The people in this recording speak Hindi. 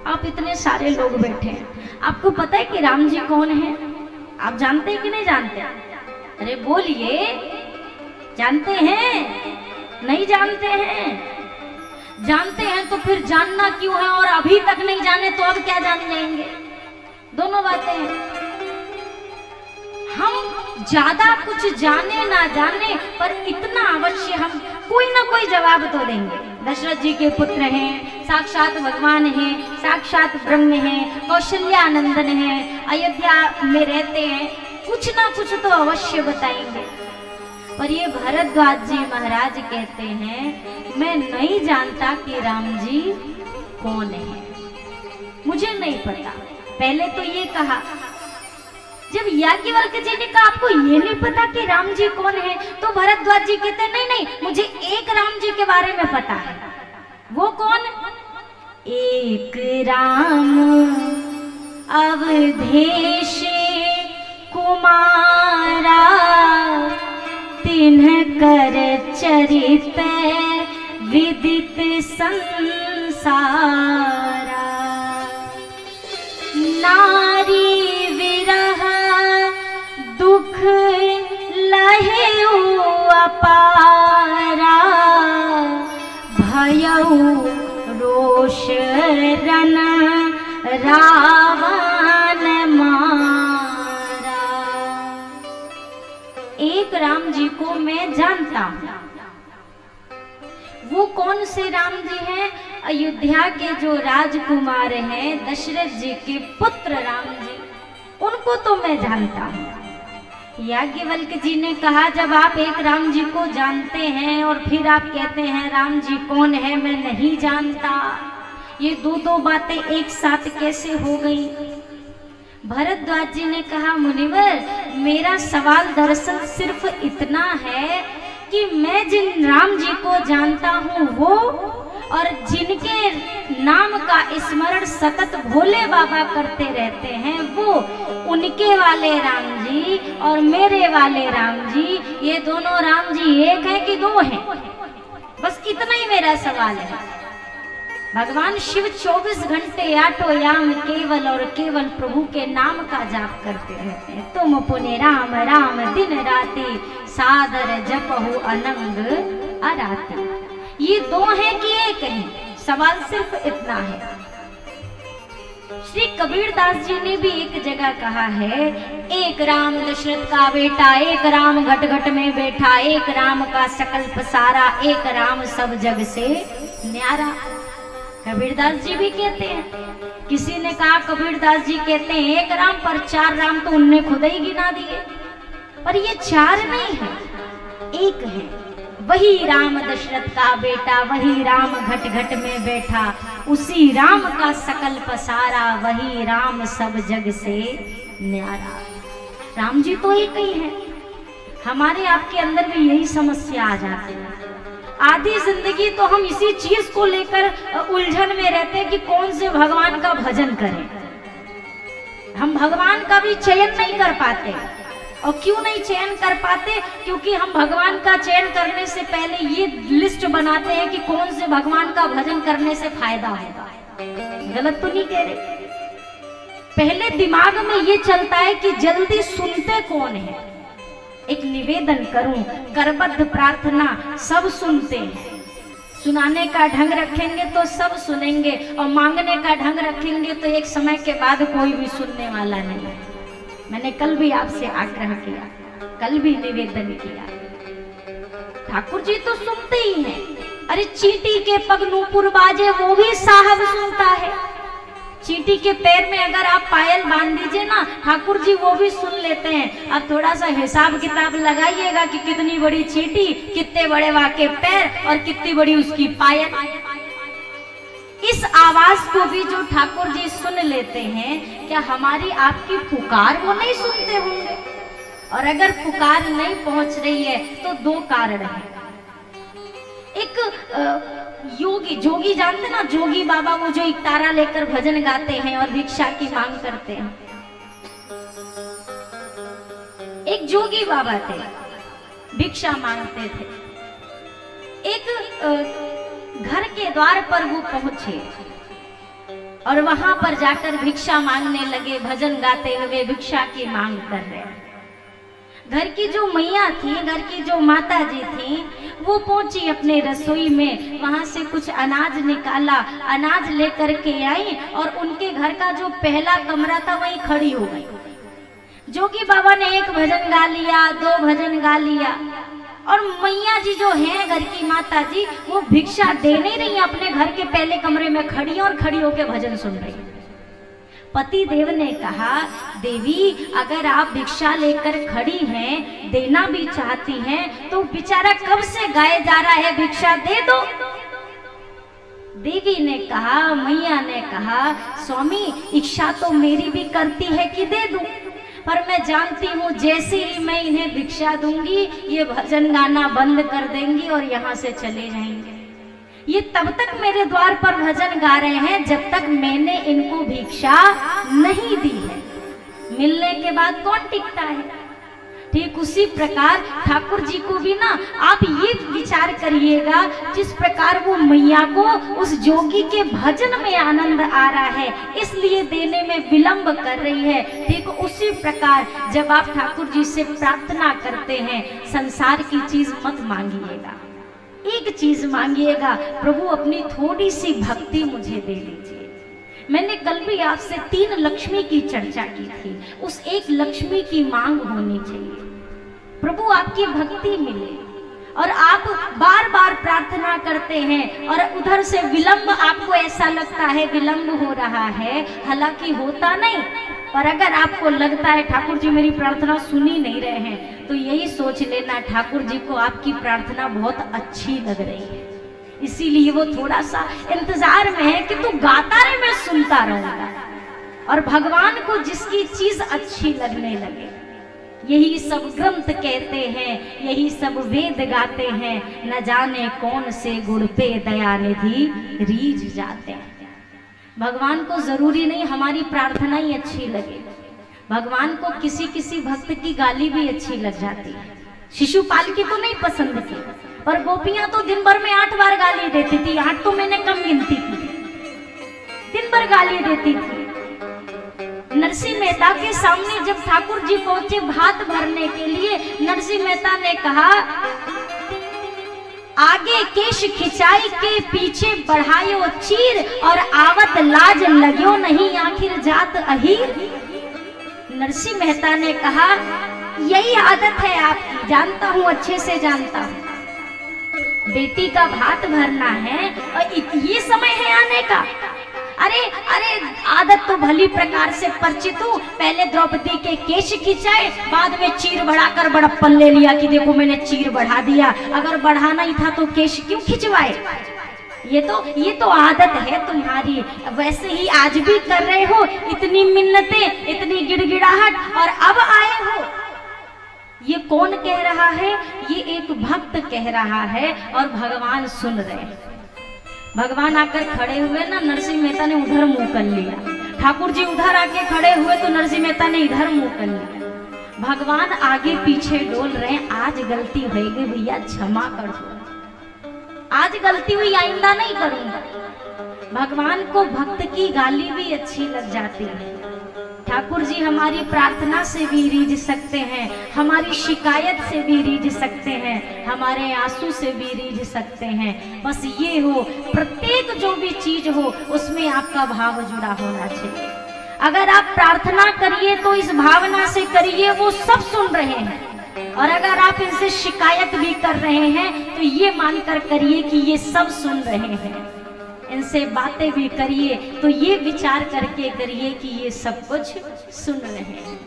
आप इतने सारे लोग बैठे हैं, आपको पता है कि राम जी कौन है? आप जानते हैं कि नहीं जानते? अरे बोलिए, जानते हैं? नहीं जानते हैं? जानते हैं तो फिर जानना क्यों है, और अभी तक नहीं जाने तो अब क्या जान जाएंगे? दोनों बातें हैं। हम ज्यादा कुछ जाने ना जाने, पर इतना अवश्य हम कोई ना कोई जवाब तो देंगे। दशरथ जी के पुत्र हैं, साक्षात भगवान हैं, साक्षात ब्रह्म हैं, कौशल्या नंदन हैं, अयोध्या में रहते हैं, कुछ ना कुछ तो अवश्य बताएंगे। पर ये भरद्वाज जी महाराज कहते हैं, मैं नहीं जानता कि राम जी कौन है, मुझे नहीं पता। पहले तो ये कहा, जब याज्ञवल्क्य जी ने कहा आपको ये नहीं पता कि राम जी कौन है, तो भरद्वाज जी कहते हैं नहीं नहीं, मुझे एक राम जी के बारे में पता है। वो कौन? एक राम अवधेश कुमारा, तिन्ह कर चरित विदित संसारा, नारी विरह दुख लहेउ अपारा, भयउ रोष रन रावण मारा। एक राम जी को मैं जानता हूँ। वो कौन से राम जी हैं? अयोध्या के जो राजकुमार हैं, दशरथ जी के पुत्र राम जी, उनको तो मैं जानता हूँ। याज्ञवल्क्य जी ने कहा, जब आप एक राम जी को जानते हैं और फिर आप कहते हैं राम जी कौन है मैं नहीं जानता, ये दो बातें एक साथ कैसे हो गई? भरद्वाज जी ने कहा, मुनिवर मेरा सवाल दरअसल सिर्फ इतना है कि मैं जिन राम जी को जानता हूँ वो, और जिनके नाम का स्मरण सतत भोले बाबा करते रहते हैं वो, उनके वाले राम जी और मेरे वाले राम जी, ये दोनों राम जी एक है कि दो हैं? बस इतना ही मेरा सवाल है। भगवान शिव 24 घंटे आठों याम केवल और केवल प्रभु के नाम का जाप करते रहते हैं। तुम पुण्य राम राम दिन राति, सादर जपहु अनंग अराति। ये दो हैं कि एक है? सवाल सिर्फ इतना है। श्री कबीर दास जी ने भी एक जगह कहा है, एक राम दशरथ का बेटा, एक राम घट घट में बैठा, एक राम का सकल पसारा, एक राम सब जग से न्यारा। कबीरदास जी भी कहते हैं। किसी ने कहा, कबीरदास जी कहते हैं एक राम, पर चार राम तो उनने खुद ही गिना दिए। पर ये चार नहीं है, एक है। वही राम दशरथ का बेटा, वही राम घट घट में बैठा, उसी राम का सकल पसारा, वही राम सब जग से न्यारा। राम जी तो एक ही है। हमारे आपके अंदर भी यही समस्या आ जाती है। आधी जिंदगी तो हम इसी चीज को लेकर उलझन में रहते हैं कि कौन से भगवान का भजन करें। हम भगवान का भी चयन नहीं कर पाते। और क्यों नहीं चयन कर पाते? क्योंकि हम भगवान का चयन करने से पहले ये लिस्ट बनाते हैं कि कौन से भगवान का भजन करने से फायदा होगा। गलत तो नहीं कह रहे? पहले दिमाग में ये चलता है कि जल्दी सुनते कौन है। एक निवेदन करूं, करबद्ध प्रार्थना सब सुनते हैं। सुनाने का ढंग रखेंगे तो सब सुनेंगे, और मांगने का ढंग रखेंगे तो एक समय के बाद कोई भी सुनने वाला नहीं है। मैंने कल भी आपसे आग्रह किया, कल भी निवेदन किया, ठाकुर जी तो सुनते ही हैं। अरे चींटी के पग नूपुर बाजे, वो भी साहब सुनता है। चींटी के पैर में अगर आप पायल बांध दीजिए ना, ठाकुर जी वो भी सुन लेते हैं। अब थोड़ा सा हिसाब किताब लगाइएगा कि कितनी बड़ी चींटी, कितने बड़े वाके पैर और कितनी बड़ी उसकी पायल। इस आवाज को भी जो ठाकुर जी सुन लेते हैं, क्या हमारी आपकी पुकार वो नहीं सुनते होंगे? और अगर पुकार नहीं पहुंच रही है तो दो कारण है। एक योगी, जोगी जानते ना, जोगी बाबा, वो जो एक तारा लेकर भजन गाते हैं और भिक्षा की मांग करते हैं। एक जोगी बाबा थे, भिक्षा मांगते थे। एक घर के द्वार पर वो पहुंचे और वहां पर जाकर भिक्षा मांगने लगे, भजन गाते हुए भिक्षा की मांग कर रहे हैं। घर की जो मैया थी, घर की जो माता जी थी, वो पहुंची अपने रसोई में, वहां से कुछ अनाज निकाला, अनाज लेकर के आई और उनके घर का जो पहला कमरा था वहीं खड़ी हो गई। जोगी बाबा ने एक भजन गा लिया, दो भजन गा लिया, और मैया जी जो हैं घर की माता जी, वो भिक्षा दे नहीं रही, अपने घर के पहले कमरे में खड़ी और खड़ी होकर भजन सुन रही। पति देव ने कहा, देवी अगर आप भिक्षा लेकर खड़ी हैं, देना भी चाहती हैं, तो बेचारा कब से गाए जा रहा है, भिक्षा दे दो। देवी ने कहा, मैया ने कहा, स्वामी इच्छा तो मेरी भी करती है कि दे दूं, पर मैं जानती हूँ जैसे ही मैं इन्हें भिक्षा दूंगी ये भजन गाना बंद कर देंगी और यहाँ से चले जाएंगे। ये तब तक मेरे द्वार पर भजन गा रहे हैं जब तक मैंने इनको भिक्षा नहीं दी है, मिलने के बाद कौन टिकता है। ठीक उसी प्रकार ठाकुर जी को भी ना आप ये विचार करिएगा, जिस प्रकार वो मैया को उस जोगी के भजन में आनंद आ रहा है इसलिए देने में विलंब कर रही है, ठीक उसी प्रकार जब आप ठाकुर जी से प्रार्थना करते हैं, संसार की चीज मत मांगिएगा, एक चीज मांगिएगा, प्रभु अपनी थोड़ी सी भक्ति मुझे दे दीजिए। मैंने कल भी आपसे 3 लक्ष्मी की चर्चा की थी, उस एक लक्ष्मी की मांग होनी चाहिए, प्रभु आपकी भक्ति मिले। और आप बार बार प्रार्थना करते हैं और उधर से विलंब, आपको ऐसा लगता है विलंब हो रहा है, हालांकि होता नहीं, पर अगर आपको लगता है ठाकुर जी मेरी प्रार्थना सुन ही नहीं रहे हैं, तो यही सोच लेना ठाकुर जी को आपकी प्रार्थना बहुत अच्छी लग रही है, इसीलिए वो थोड़ा सा इंतजार में है कि तू गाता रहे, मैं सुनता रहूंगा। और भगवान को जिसकी चीज अच्छी लगने लगे, यही सब ग्रंथ कहते हैं, यही सब वेद गाते हैं, न जाने कौन से गुण पे दयानिधि रीझ जाते हैं। भगवान को जरूरी नहीं हमारी प्रार्थना ही अच्छी लगे, भगवान को किसी किसी भक्त की गाली भी अच्छी लग जाती है। शिशुपाल की तो नहीं पसंद थी, पर गोपियां तो दिन भर में 8 बार गाली देती थी, 8 तो मैंने कम गिनती की, दिन भर गाली देती थी। नरसिंह मेहता के सामने जब ठाकुर जी पहुंचे भात भरने के लिए, नरसिंह मेहता ने कहा, आगे केश खिंचाई के पीछे बढ़ायो चीर, और आवत लाज लग्यो नहीं आखिर जात अहीर। नरसिंह मेहता ने कहा, यही आदत है आपकी, जानता हूं, अच्छे से जानता हूं, बेटी का भात भरना है और ये समय है आने का। अरे आदत तो भली प्रकार से परिचित हूँ, पहले द्रौपदी के केश खिंचाए, बाद में चीर बढ़ाकर बड़प्पन ले लिया कि देखो मैंने चीर बढ़ा दिया, अगर बढ़ाना ही था तो केश क्यों खिंचवाए। ये तो आदत है तुम्हारी, वैसे ही आज भी कर रहे हो, इतनी मिन्नतें, इतनी गिड़गिड़ाहट, और अब आए हो। ये कौन कह रहा है? ये एक भक्त कह रहा है और भगवान सुन रहे हैं। भगवान आकर खड़े हुए ना, नरसिंह मेहता ने उधर मुंह कर लिया, ठाकुर जी उधर आके खड़े हुए तो नरसिंह मेहता ने इधर मुंह कर लिया। भगवान आगे पीछे डोल रहे हैं, आज गलती हो गई भैया क्षमा कर दो, आज गलती हुई आइंदा नहीं करूंगा। भगवान को भक्त की गाली भी अच्छी लग जाती है। ठाकुर जी हमारी प्रार्थना से भी रीझ सकते हैं, हमारी शिकायत से भी रीझ सकते हैं, हमारे आंसू से भी रीझ सकते हैं। बस ये हो, प्रत्येक जो भी चीज हो उसमें आपका भाव जुड़ा होना चाहिए। अगर आप प्रार्थना करिए तो इस भावना से करिए, वो सब सुन रहे हैं, और अगर आप इनसे शिकायत भी कर रहे हैं तो ये मानकर करिए कि ये सब सुन रहे हैं। इनसे बातें भी करिए तो ये विचार करके करिए कि ये सब कुछ सुन रहे हैं।